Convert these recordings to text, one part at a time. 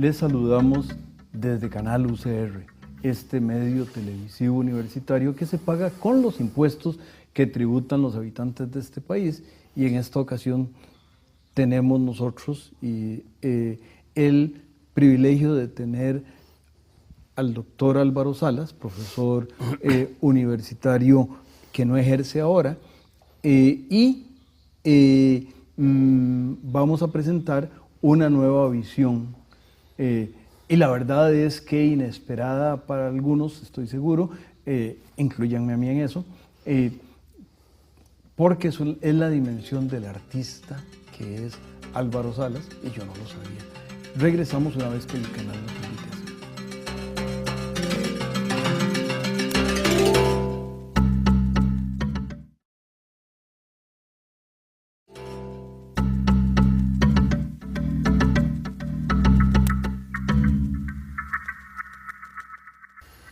Les saludamos desde Canal UCR, este medio televisivo universitario que se paga con los impuestos que tributan los habitantes de este país, y en esta ocasión tenemos nosotros el privilegio de tener al doctor Álvaro Salas, profesor universitario que no ejerce ahora, vamos a presentar una nueva visión. Y la verdad es que inesperada para algunos, estoy seguro, inclúyanme a mí en eso, porque es la dimensión del artista que es Álvaro Salas, y yo no lo sabía. Regresamos una vez que el canal nos invite.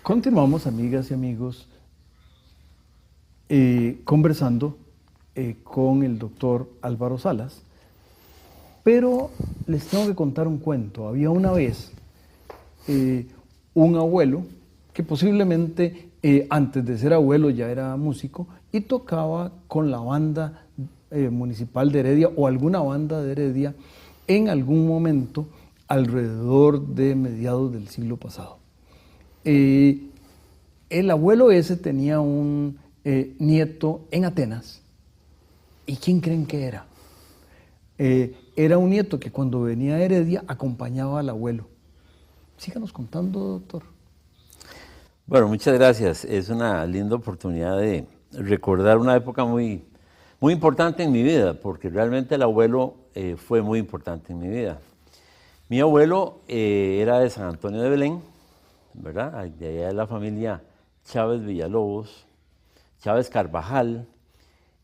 Continuamos, amigas y amigos, conversando con el doctor Álvaro Salas, pero les tengo que contar un cuento. Había una vez un abuelo que posiblemente antes de ser abuelo ya era músico y tocaba con la banda municipal de Heredia o alguna banda de Heredia en algún momento alrededor de mediados del siglo pasado. El abuelo ese tenía un nieto en Atenas. ¿Y quién creen que era? Era un nieto que cuando venía a Heredia acompañaba al abuelo. Síganos contando, doctor. Bueno, muchas gracias. Es una linda oportunidad de recordar una época muy importante en mi vida, porque realmente el abuelo fue muy importante en mi vida. Mi abuelo era de San Antonio de Belén, ¿verdad? De allá de la familia Chávez Villalobos, Chávez Carvajal,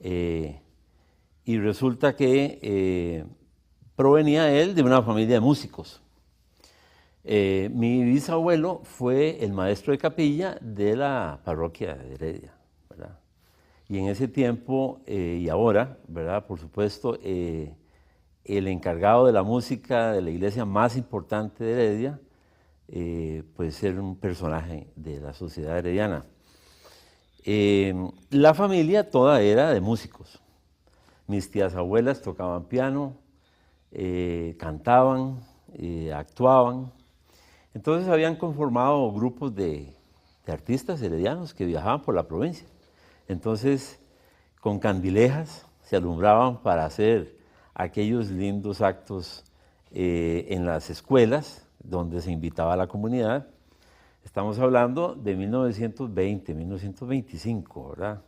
y resulta que provenía él de una familia de músicos. Mi bisabuelo fue el maestro de capilla de la parroquia de Heredia, ¿verdad? Y en ese tiempo y ahora, ¿verdad? Por supuesto, el encargado de la música de la iglesia más importante de Heredia, puede ser un personaje de la sociedad herediana. La familia toda era de músicos. Mis tías abuelas tocaban piano, cantaban, actuaban. Entonces habían conformado grupos de artistas heredianos que viajaban por la provincia. Entonces, con candilejas se alumbraban para hacer aquellos lindos actos en las escuelas, donde se invitaba a la comunidad. Estamos hablando de 1920, 1925, ¿verdad?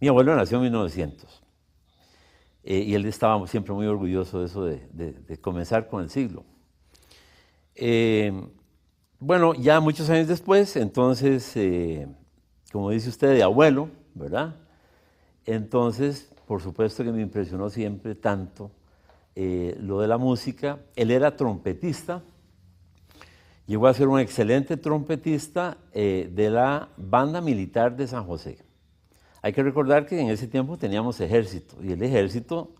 Mi abuelo nació en 1900 y él estaba siempre muy orgulloso de eso, de comenzar con el siglo. Bueno, ya muchos años después, entonces, como dice usted, de abuelo, ¿verdad? Entonces, por supuesto que me impresionó siempre tanto lo de la música. Él era trompetista. Llegó a ser un excelente trompetista de la banda militar de San José. Hay que recordar que en ese tiempo teníamos ejército, y el ejército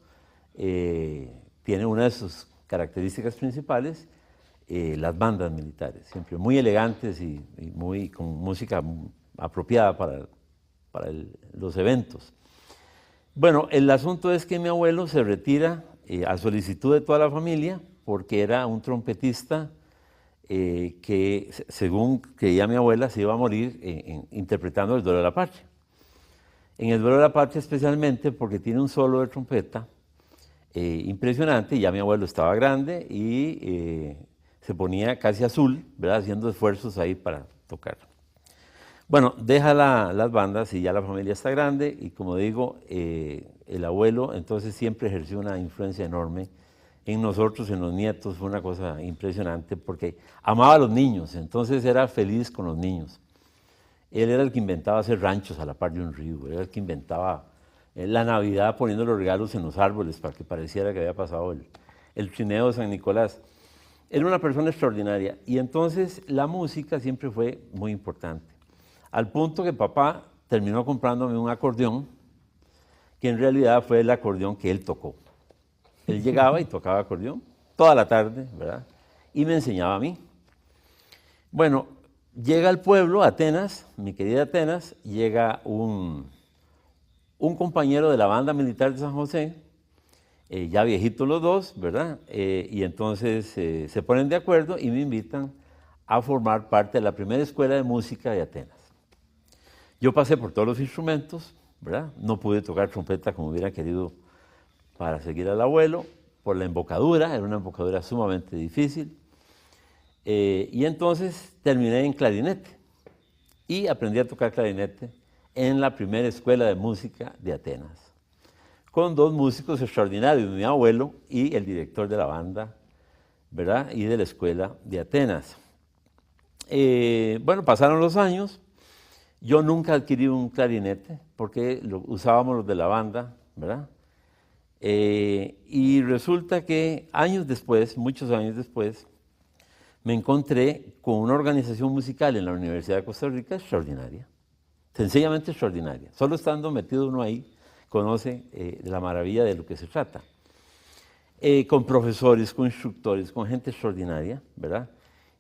tiene una de sus características principales, las bandas militares, siempre muy elegantes y con música apropiada para los eventos. Bueno, el asunto es que mi abuelo se retira a solicitud de toda la familia, porque era un trompetista que, según creía mi abuela, se iba a morir interpretando el duelo de la patria. En el duelo de la patria especialmente porque tiene un solo de trompeta impresionante, y ya mi abuelo estaba grande y se ponía casi azul, ¿verdad? Haciendo esfuerzos ahí para tocar. Bueno, deja las bandas y ya la familia está grande, y como digo, el abuelo entonces siempre ejerció una influencia enorme en nosotros, en los nietos. Fue una cosa impresionante porque amaba a los niños, entonces era feliz con los niños. Él era el que inventaba hacer ranchos a la par de un río, era el que inventaba la Navidad poniendo los regalos en los árboles para que pareciera que había pasado el trineo de San Nicolás. Era una persona extraordinaria, y entonces la música siempre fue muy importante, al punto que papá terminó comprándome un acordeón, que en realidad fue el acordeón que él tocó. Él llegaba y tocaba acordeón toda la tarde, ¿verdad? Y me enseñaba a mí. Bueno, llega al pueblo, Atenas, mi querida Atenas, llega un compañero de la banda militar de San José, ya viejitos los dos, ¿verdad? Y entonces se ponen de acuerdo y me invitan a formar parte de la primera escuela de música de Atenas. Yo pasé por todos los instrumentos, ¿verdad? No pude tocar trompeta como hubiera querido para seguir al abuelo, por la embocadura, era una embocadura sumamente difícil. Y entonces terminé en clarinete y aprendí a tocar clarinete en la primera escuela de música de Atenas, con dos músicos extraordinarios, mi abuelo y el director de la banda, ¿verdad? Y de la escuela de Atenas. Bueno, pasaron los años, yo nunca adquirí un clarinete porque lo usábamos los de la banda, ¿verdad? Y resulta que años después, muchos años después, me encontré con una organización musical en la Universidad de Costa Rica extraordinaria, sencillamente extraordinaria. Solo estando metido uno ahí, conoce la maravilla de lo que se trata. Con profesores, con instructores, con gente extraordinaria, ¿verdad?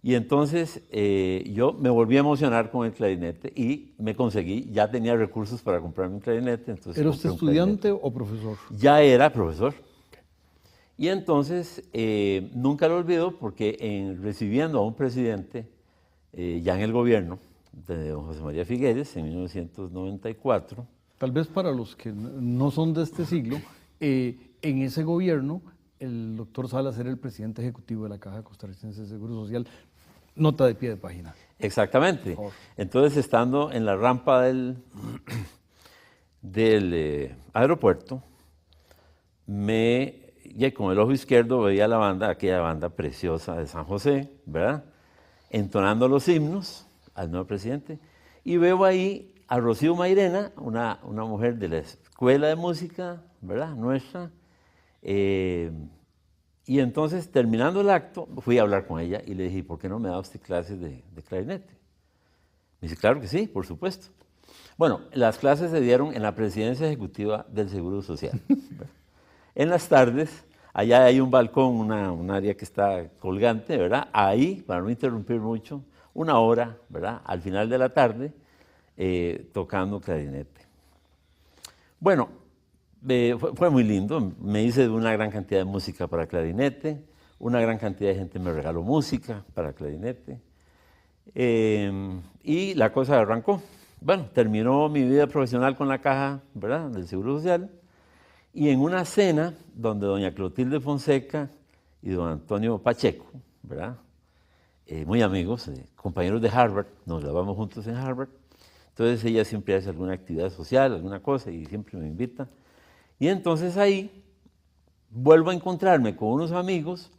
Y entonces yo me volví a emocionar con el clarinete y me conseguí, ya tenía recursos para comprarme un clarinete. Entonces ¿Era usted estudiante o profesor? Ya era profesor. Y entonces nunca lo olvido porque recibiendo a un presidente ya en el gobierno de don José María Figueres en 1994. Tal vez para los que no son de este siglo, en ese gobierno el doctor Salas era el presidente ejecutivo de la Caja Costarricense de Seguro Social. Nota de pie de página. Exactamente. Entonces, estando en la rampa del aeropuerto, ya con el ojo izquierdo veía la banda, aquella banda preciosa de San José, ¿verdad? Entonando los himnos al nuevo presidente. Y veo ahí a Rocío Mairena, una mujer de la escuela de música, ¿verdad? Nuestra. Y entonces, terminando el acto, fui a hablar con ella y le dije, ¿por qué no me da usted clases de clarinete? Me dice, claro que sí, por supuesto. Bueno, las clases se dieron en la presidencia ejecutiva del Seguro Social. En las tardes, allá hay un balcón, un área que está colgante, ¿verdad? Ahí, para no interrumpir mucho, 1 hora, ¿verdad? Al final de la tarde, tocando clarinete. Bueno, fue muy lindo, me hice una gran cantidad de música para clarinete, una gran cantidad de gente me regaló música para clarinete, y la cosa arrancó. Bueno, terminó mi vida profesional con la Caja, ¿verdad?, del Seguro Social, y en una cena donde doña Clotilde Fonseca y don Antonio Pacheco, ¿verdad?, muy amigos, compañeros de Harvard, nos grabamos juntos en Harvard, entonces ella siempre hace alguna actividad social, alguna cosa, y siempre me invita. Y entonces ahí vuelvo a encontrarme con unos amigos,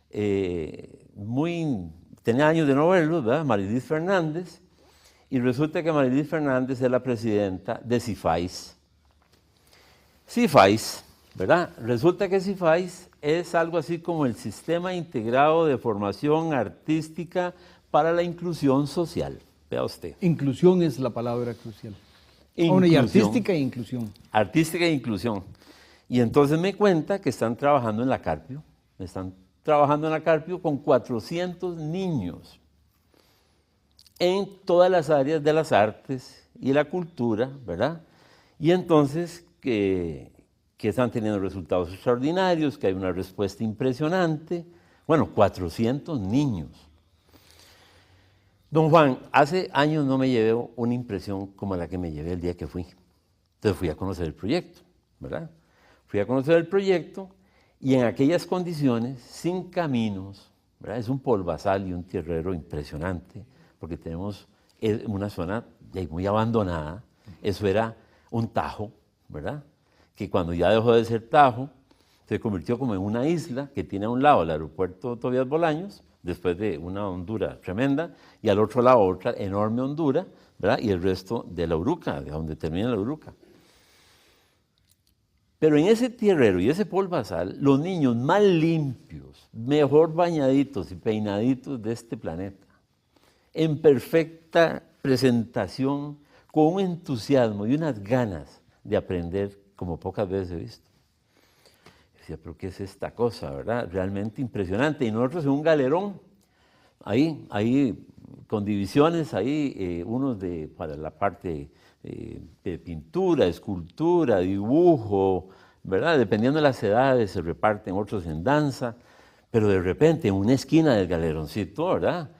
tenía años de no verlos, ¿verdad? Marilis Fernández, y resulta que Marilis Fernández es la presidenta de CIFAIS. CIFAIS, ¿verdad? Resulta que CIFAIS es algo así como el Sistema Integrado de Formación Artística para la Inclusión Social. Vea usted. Inclusión es la palabra crucial. Y artística e inclusión. Artística e inclusión. Y entonces me cuenta que están trabajando en la Carpio. Están trabajando en la Carpio con 400 niños en todas las áreas de las artes y la cultura, ¿verdad? Y entonces que están teniendo resultados extraordinarios, que hay una respuesta impresionante. Bueno, 400 niños. Don Juan, hace años no me llevé una impresión como la que me llevé el día que fui. Entonces fui a conocer el proyecto, ¿verdad? Fui a conocer el proyecto y en aquellas condiciones, sin caminos, ¿verdad? Es un polvazal y un tierrero impresionante, porque tenemos una zona muy abandonada. Eso era un tajo, ¿verdad? Que cuando ya dejó de ser tajo, se convirtió como en una isla que tiene a un lado el aeropuerto Tobías Bolaños, después de una hondura tremenda, y al otro lado otra enorme hondura, ¿verdad? Y el resto de la Uruca, de donde termina la Uruca. Pero en ese tierrero y ese polvazal, los niños más limpios, mejor bañaditos y peinaditos de este planeta, en perfecta presentación, con un entusiasmo y unas ganas de aprender como pocas veces he visto. Decía, pero ¿qué es esta cosa, verdad? Realmente impresionante. Y nosotros en un galerón, ahí con divisiones ahí, unos para la parte de pintura, escultura, dibujo, ¿verdad? Dependiendo de las edades se reparten, otros en danza, pero de repente en una esquina del galeroncito, ¿verdad?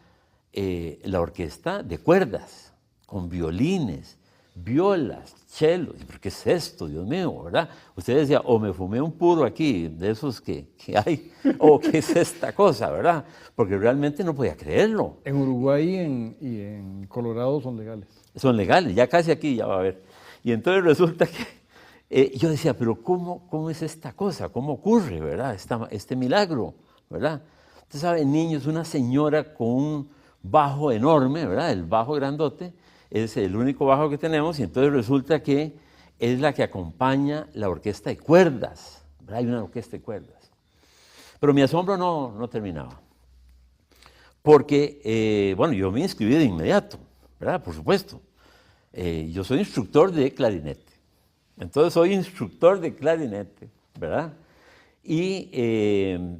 La orquesta de cuerdas, con violines, violas, chelos. ¿Pero qué es esto, Dios mío, verdad? Usted decía, o me fumé un puro aquí, de esos que hay, o qué es esta cosa, ¿verdad? Porque realmente no podía creerlo. En Uruguay y en Colorado son legales. Son legales, ya casi aquí ya va a haber. Y entonces resulta que yo decía, pero ¿cómo es esta cosa? ¿Cómo ocurre, verdad? Este milagro, ¿verdad? Usted sabe, niños, una señora con un bajo enorme, ¿verdad? El bajo grandote, es el único bajo que tenemos, y entonces resulta que es la que acompaña la orquesta de cuerdas, ¿verdad? Hay una orquesta de cuerdas. Pero mi asombro no terminaba. Porque, bueno, yo me inscribí de inmediato, ¿verdad? Por supuesto. Yo soy instructor de clarinete. Entonces soy instructor de clarinete, ¿verdad? Y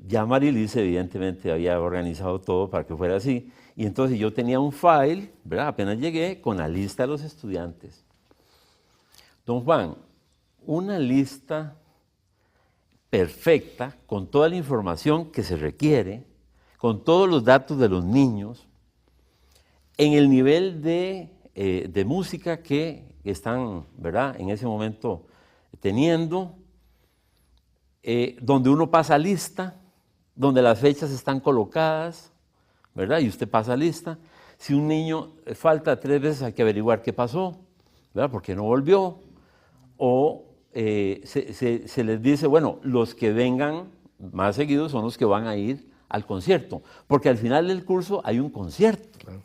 ya Marilis evidentemente había organizado todo para que fuera así. Y entonces yo tenía un file, ¿verdad? Apenas llegué con la lista de los estudiantes. Don Juan, una lista perfecta con toda la información que se requiere, con todos los datos de los niños, en el nivel de música que están, ¿verdad?, en ese momento teniendo, donde uno pasa lista, donde las fechas están colocadas, ¿verdad?, y usted pasa lista. Si un niño falta 3 veces, hay que averiguar qué pasó, ¿verdad?, por qué no volvió, o se les dice, bueno, los que vengan más seguidos son los que van a ir al concierto, porque al final del curso hay un concierto, claro,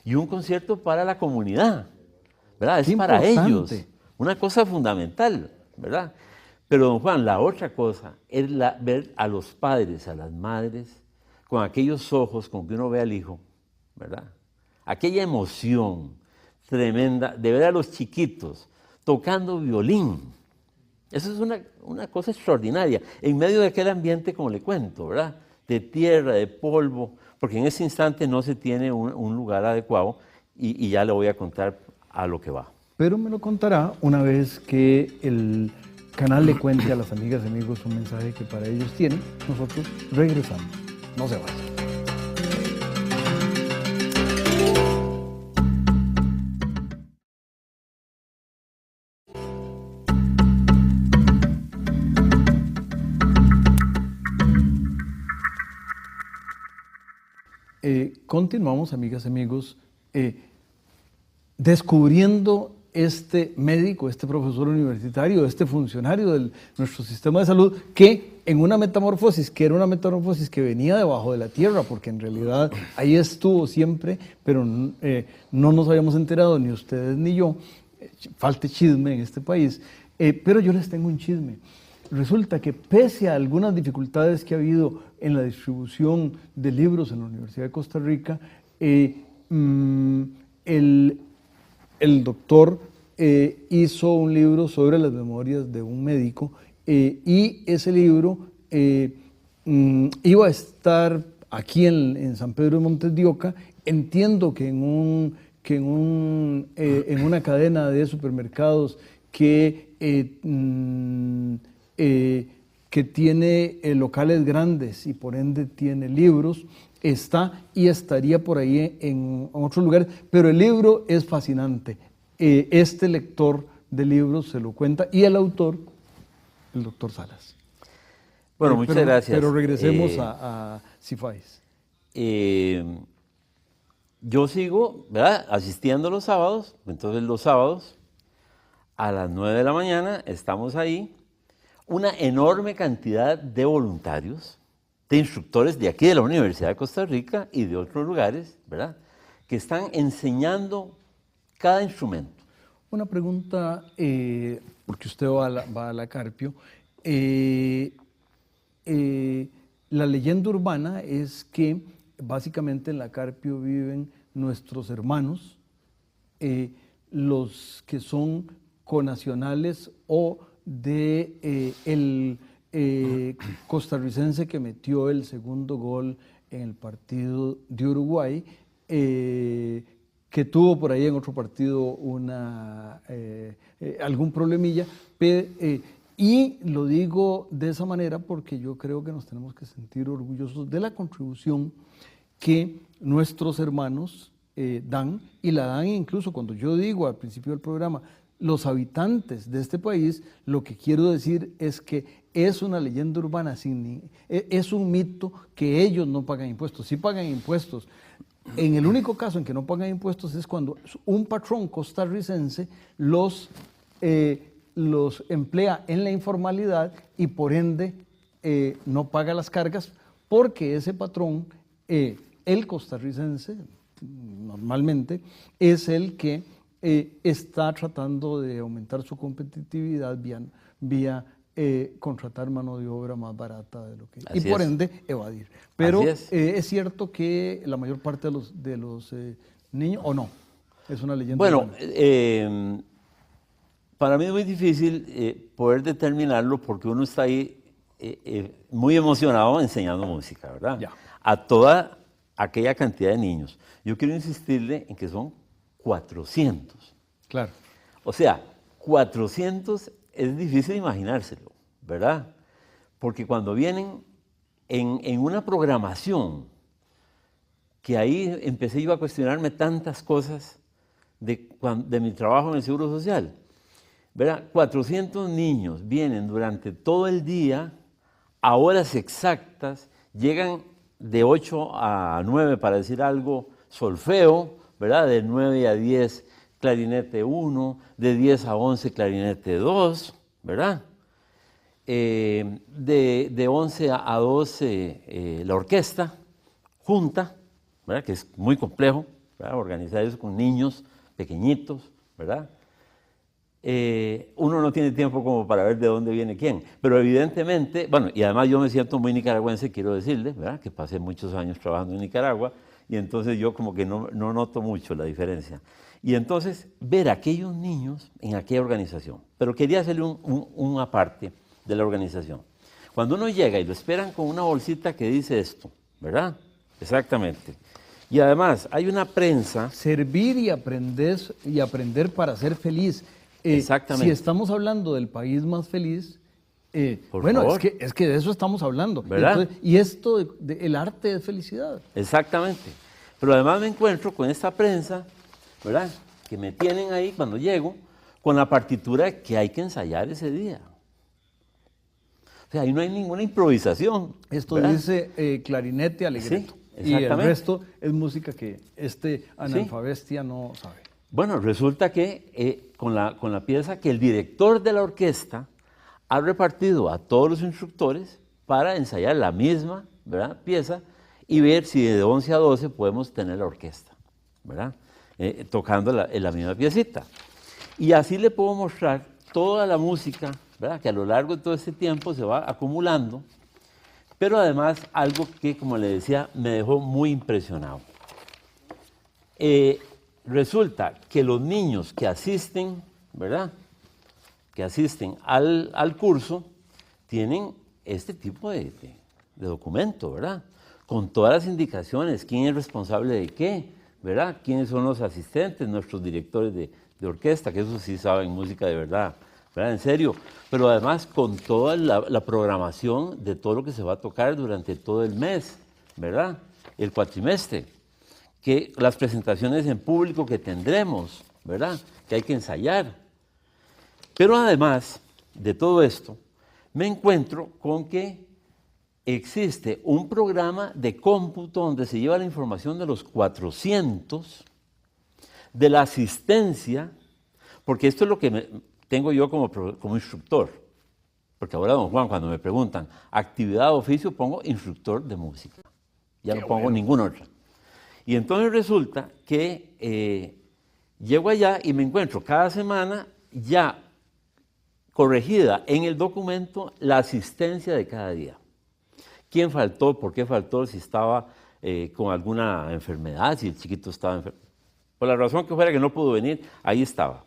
y un concierto para la comunidad, ¿verdad? Es para ellos, una cosa fundamental, ¿verdad? Pero don Juan, la otra cosa es ver a los padres, a las madres, con aquellos ojos con que uno ve al hijo, ¿verdad? Aquella emoción tremenda de ver a los chiquitos tocando violín. Eso es una cosa extraordinaria, en medio de aquel ambiente, como le cuento, ¿verdad?, de tierra, de polvo, porque en ese instante no se tiene un lugar adecuado, y ya le voy a contar a lo que va. Pero me lo contará una vez que el canal le cuente a las amigas y amigos un mensaje que para ellos tienen. Nosotros regresamos. No se vayan. Continuamos, amigas y amigos, descubriendo este médico, este profesor universitario, este funcionario de nuestro sistema de salud, que en una metamorfosis, que era una metamorfosis que venía debajo de la tierra, porque en realidad ahí estuvo siempre, pero no nos habíamos enterado ni ustedes ni yo, falta chisme en este país, pero yo les tengo un chisme. Resulta que pese a algunas dificultades que ha habido en la distribución de libros en la Universidad de Costa Rica, el doctor hizo un libro sobre las memorias de un médico, y ese libro iba a estar aquí en San Pedro de Montes de Oca. Entiendo que en una cadena de supermercados que tiene locales grandes y por ende tiene libros, está y estaría por ahí en otros lugares, pero el libro es fascinante. Este lector de libros se lo cuenta, y el autor, el doctor Salas. Bueno, muchas gracias. Pero regresemos a Cifais. Yo sigo, ¿verdad?, asistiendo los sábados. Entonces los sábados a las 9 de la mañana estamos ahí, una enorme cantidad de voluntarios, de instructores de aquí de la Universidad de Costa Rica y de otros lugares, ¿verdad?, que están enseñando cada instrumento. Una pregunta, porque usted va a la Carpio. La leyenda urbana es que básicamente en la Carpio viven nuestros hermanos, los que son conacionales o de el costarricense que metió el segundo gol en el partido de Uruguay, que tuvo por ahí en otro partido algún problemilla, y lo digo de esa manera porque yo creo que nos tenemos que sentir orgullosos de la contribución que nuestros hermanos dan, y la dan incluso cuando yo digo al principio del programa, los habitantes de este país, lo que quiero decir es que es una leyenda urbana, es un mito que ellos no pagan impuestos, sí pagan impuestos. En el único caso en que no pagan impuestos es cuando un patrón costarricense los emplea en la informalidad y por ende no paga las cargas, porque ese patrón, el costarricense, normalmente, es el que está tratando de aumentar su competitividad vía contratar mano de obra más barata de lo que... Así y por es. ende evadir. Pero es cierto que la mayor parte de los niños, ¿o no? Es una leyenda. Bueno, para mí es muy difícil poder determinarlo porque uno está ahí muy emocionado enseñando música, ¿verdad? Ya. A toda aquella cantidad de niños. Yo quiero insistirle en que son 400. Claro. O sea, 400 es difícil imaginárselo, ¿verdad? Porque cuando vienen en una programación, que ahí empecé yo a cuestionarme tantas cosas de mi trabajo en el Seguro Social, ¿verdad? 400 niños vienen durante todo el día, a horas exactas, llegan de 8 a 9, para decir algo, solfeo, ¿verdad? De 9 a 10, clarinete 1, de 10 a 11, clarinete 2, ¿verdad? De 11 a 12, la orquesta junta, ¿verdad? Que es muy complejo, ¿verdad? Organizar eso con niños pequeñitos, ¿verdad? Uno no tiene tiempo como para ver de dónde viene quién, pero evidentemente, bueno, y además yo me siento muy nicaragüense, quiero decirle, ¿verdad? Que pasé muchos años trabajando en Nicaragua, y entonces yo como que no noto mucho la diferencia. Y entonces ver a aquellos niños en aquella organización, pero quería hacerle una parte de la organización. Cuando uno llega y lo esperan con una bolsita que dice esto, ¿verdad? Exactamente. Y además hay una prensa. Servir y aprender para ser feliz. Exactamente. Si estamos hablando del país más feliz, Por favor. es que de eso estamos hablando. ¿Verdad? Y esto, el arte de felicidad. Exactamente. Pero además me encuentro con esta prensa, ¿verdad? Que me tienen ahí cuando llego, con la partitura que hay que ensayar ese día. O sea, ahí no hay ninguna improvisación. Esto ¿verdad? dice clarinete, alegreto. Sí, y el exactamente. resto es música que analfabestia no sabe. Bueno, resulta que con la pieza que el director de la orquesta ha repartido a todos los instructores para ensayar la misma, ¿verdad? Pieza y ver si de 11 a 12 podemos tener la orquesta, ¿verdad? Tocando la misma piecita. Y así le puedo mostrar toda la música, ¿verdad? Que a lo largo de todo este tiempo se va acumulando, pero además algo que, como le decía, me dejó muy impresionado. Resulta que los niños que asisten, ¿verdad? Que asisten al curso, tienen este tipo de documento, ¿verdad? Con todas las indicaciones, quién es responsable de qué, ¿verdad? Quiénes son los asistentes, nuestros directores de orquesta, que eso sí saben música de verdad, ¿verdad? En serio. Pero además con toda la programación de todo lo que se va a tocar durante todo el mes, ¿verdad? El cuatrimestre. Que las presentaciones en público que tendremos, ¿verdad? Que hay que ensayar. Pero además de todo esto, me encuentro con que existe un programa de cómputo donde se lleva la información de los 400, de la asistencia, porque esto es lo que tengo yo como instructor. Porque ahora, don Juan, cuando me preguntan actividad o oficio, pongo instructor de música. Ya no pongo ninguna otra. Y entonces resulta que llego allá y me encuentro cada semana ya corregida en el documento la asistencia de cada día. ¿Quién faltó? ¿Por qué faltó? Si estaba con alguna enfermedad, si el chiquito estaba enfermo. Por la razón que fuera que no pudo venir, ahí estaba.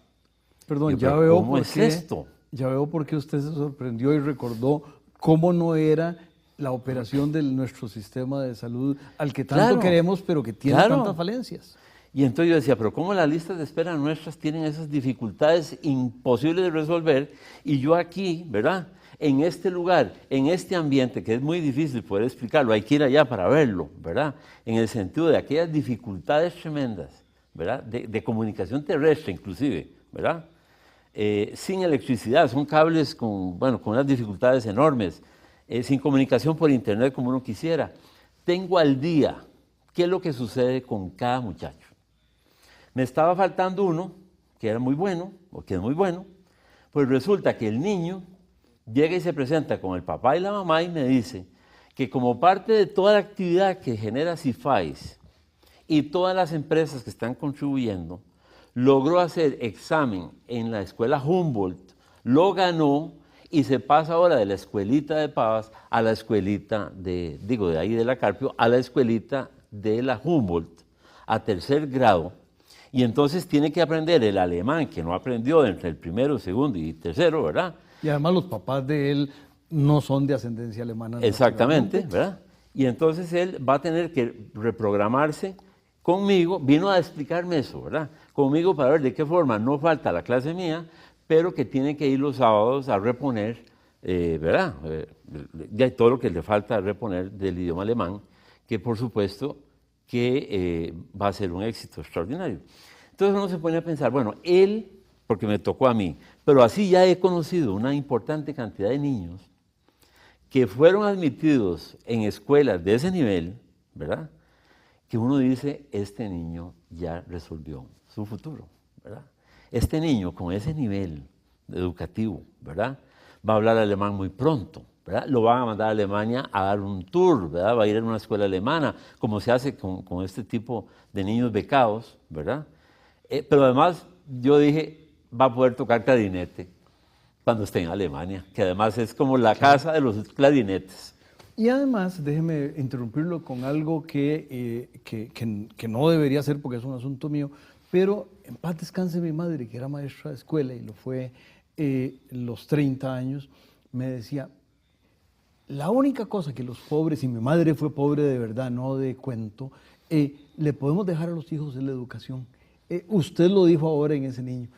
Perdón, ¿Cómo es esto? Ya veo por qué usted se sorprendió y recordó cómo no era la operación de nuestro sistema de salud al que tanto queremos, pero que tiene tantas falencias. Y entonces yo decía, pero ¿cómo las listas de espera nuestras tienen esas dificultades imposibles de resolver? Y yo aquí, ¿verdad? En este lugar, en este ambiente, que es muy difícil poder explicarlo, hay que ir allá para verlo, ¿verdad? En el sentido de aquellas dificultades tremendas, ¿verdad? De comunicación terrestre inclusive, ¿verdad? Sin electricidad, son cables con unas dificultades enormes, sin comunicación por internet como uno quisiera. Tengo al día qué es lo que sucede con cada muchacho. Me estaba faltando uno, que era muy bueno, o que es muy bueno, pues resulta que el niño llega y se presenta con el papá y la mamá y me dice que como parte de toda la actividad que genera CIFAIS y todas las empresas que están contribuyendo, logró hacer examen en la escuela Humboldt, lo ganó y se pasa ahora de la escuelita de Pavas a la escuelita de ahí de la Carpio, a la escuelita de la Humboldt, a tercer grado. Y entonces tiene que aprender el alemán, que no aprendió entre el primero, segundo y tercero, ¿verdad? Y además los papás de él no son de ascendencia alemana. Exactamente, ¿verdad? Y entonces él va a tener que reprogramarse conmigo, vino a explicarme eso, ¿verdad? Conmigo para ver de qué forma no falta la clase mía, pero que tiene que ir los sábados a reponer, ¿verdad? Ya todo lo que le falta reponer del idioma alemán, que por supuesto que va a ser un éxito extraordinario. Entonces uno se pone a pensar, bueno, él, porque me tocó a mí, pero así ya he conocido una importante cantidad de niños que fueron admitidos en escuelas de ese nivel, ¿verdad? Que uno dice, este niño ya resolvió su futuro, ¿verdad? Este niño con ese nivel educativo, ¿verdad? Va a hablar alemán muy pronto, ¿verdad? Lo van a mandar a Alemania a dar un tour, ¿verdad? Va a ir a una escuela alemana, como se hace con este tipo de niños becados, ¿verdad? Pero además yo dije, va a poder tocar clarinete cuando esté en Alemania, que además es como la casa de los clarinetes. Y además, déjeme interrumpirlo con algo que no debería ser porque es un asunto mío, pero en paz descanse mi madre, que era maestra de escuela y lo fue los 30 años, me decía, la única cosa que los pobres, y mi madre fue pobre de verdad, no de cuento, le podemos dejar a los hijos es la educación. Usted lo dijo ahora en ese niño.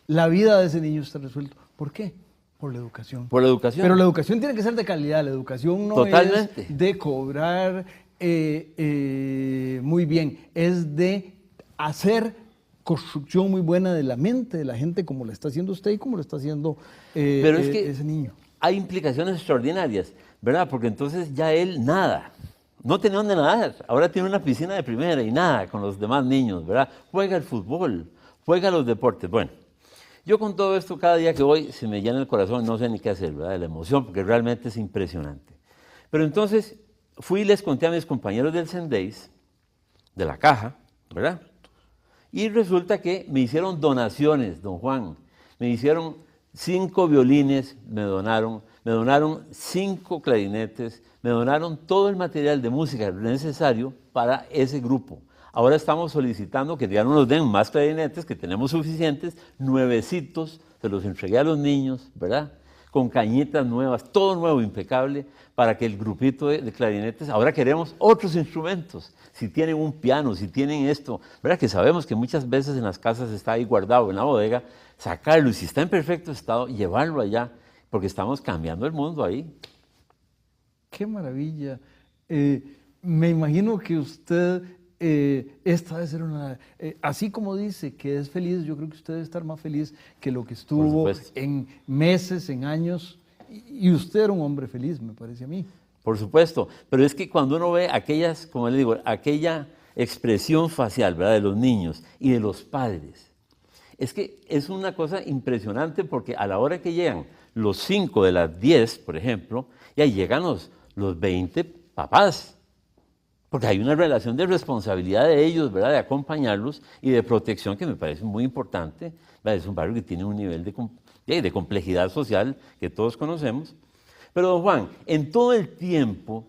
La vida de ese niño está resuelta. ¿Por qué? Por la educación. Por la educación. Pero la educación tiene que ser de calidad. La educación no es de cobrar muy bien. Es de hacer construcción muy buena de la mente de la gente, como lo está haciendo usted y como lo está haciendo Pero es que ese niño. Hay implicaciones extraordinarias, ¿verdad? Porque entonces ya él nada. No tenía dónde nadar. Ahora tiene una piscina de primera y nada con los demás niños, ¿verdad? Juega el fútbol, juega los deportes. Bueno, yo con todo esto cada día que voy se me llena el corazón, no sé ni qué hacer, ¿verdad? De la emoción, porque realmente es impresionante. Pero entonces fui y les conté a mis compañeros del Sendeis, de la caja, ¿verdad? Y resulta que me hicieron donaciones, don Juan. Me hicieron 5 violines, me donaron 5 clarinetes, me donaron todo el material de música necesario para ese grupo. Ahora estamos solicitando que ya no nos den más clarinetes, que tenemos suficientes, nuevecitos, se los entregué a los niños, ¿verdad? Con cañitas nuevas, todo nuevo, impecable, para que el grupito de clarinetes, ahora queremos otros instrumentos, si tienen un piano, si tienen esto, ¿verdad? Que sabemos que muchas veces en las casas está ahí guardado en la bodega, sacarlo y si está en perfecto estado, llevarlo allá, porque estamos cambiando el mundo ahí. ¡Qué maravilla! Me imagino que usted, esta debe ser una... así como dice que es feliz, yo creo que usted debe estar más feliz que lo que estuvo en meses, en años, y usted era un hombre feliz, me parece a mí. Por supuesto, pero es que cuando uno ve aquellas, como le digo, aquella expresión facial, ¿verdad? De los niños y de los padres, es que es una cosa impresionante porque a la hora que llegan los 5 de las 10, por ejemplo, ya llegan los 20 papás, porque hay una relación de responsabilidad de ellos, ¿verdad? De acompañarlos y de protección que me parece muy importante, ¿verdad? Es un barrio que tiene un nivel de complejidad social que todos conocemos. Pero don Juan, en todo el tiempo,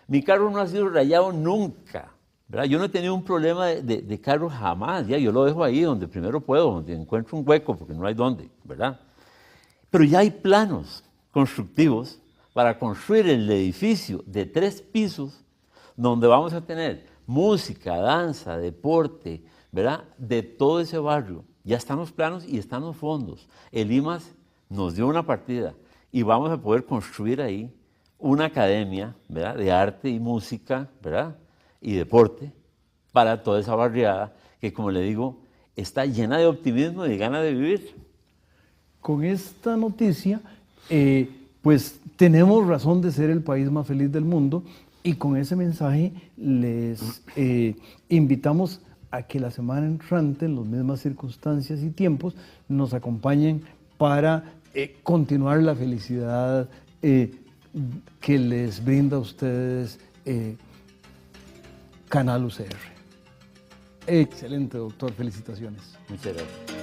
mi carro no ha sido rayado nunca, ¿verdad? Yo no he tenido un problema de carro jamás, ya yo lo dejo ahí donde primero puedo, donde encuentro un hueco, porque no hay dónde, ¿verdad? Pero ya hay planos constructivos para construir el edificio de 3 pisos, donde vamos a tener música, danza, deporte, ¿verdad? De todo ese barrio. Ya están los planos y están los fondos. El IMAS nos dio una partida y vamos a poder construir ahí una academia, ¿verdad? De arte y música, ¿verdad? Y deporte para toda esa barriada que, como le digo, está llena de optimismo y de ganas de vivir. Con esta noticia, pues tenemos razón de ser el país más feliz del mundo, y con ese mensaje les invitamos a que la semana entrante, en las mismas circunstancias y tiempos, nos acompañen para continuar la felicidad que les brinda a ustedes Canal UCR. Excelente, doctor. Felicitaciones. Muchas gracias.